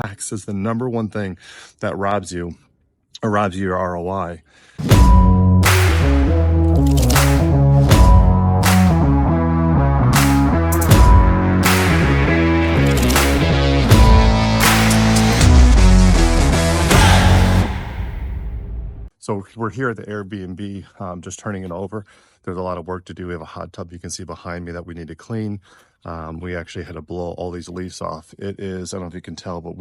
Tax is the number one thing that robs you your ROI. So we're here at the Airbnb, just turning it over. There's a lot of work to do. We have a hot tub you can see behind me that we need to clean. We actually had to blow all these leaves off. It is, I don't know if you can tell, but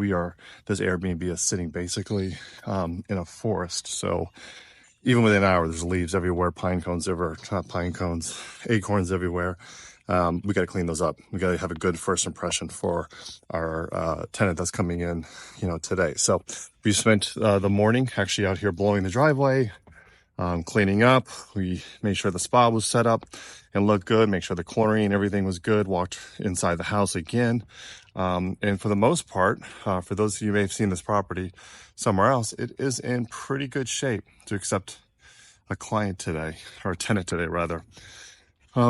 this Airbnb is sitting basically in a forest. So even within an hour, there's leaves everywhere, pine cones everywhere, not pine cones, acorns everywhere. We got to clean those up. We got to have a good first impression for our tenant that's coming in, today. So we spent the morning actually out here blowing the driveway, cleaning up. We made sure the spa was set up and looked good, make sure the chlorine, everything was good, walked inside the house again. And for the most part, for those of you who may have seen this property somewhere else, it is in pretty good shape to accept a client today, or a tenant today rather.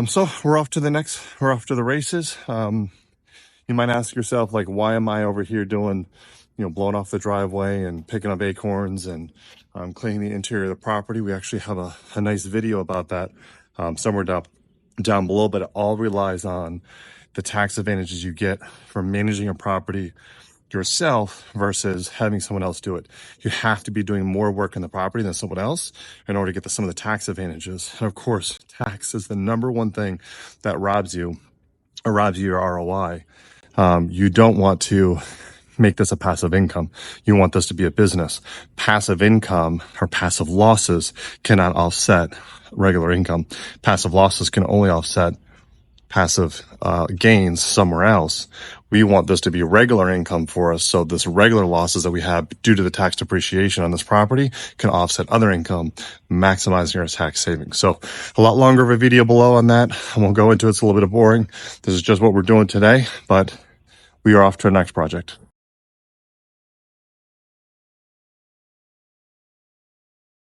So we're off to the races. You might ask yourself, like, why am I over here doing, blowing off the driveway and picking up acorns and cleaning the interior of the property? We actually have a nice video about that somewhere down below, but it all relies on the tax advantages you get from managing a property yourself versus having someone else do it. You have to be doing more work in the property than someone else in order to get some of the tax advantages. And of course, tax is the number one thing that robs you your ROI. You don't want to make this a passive income. You want this to be a business. Passive income or passive losses cannot offset regular income. Passive losses can only offset passive gains somewhere else. We want this to be regular income for us, so this regular losses that we have due to the tax depreciation on this property can offset other income, maximizing our tax savings. So a lot longer of a video below on that. I won't go into it. It's a little bit boring. This is just what we're doing today, but we are off to our next project.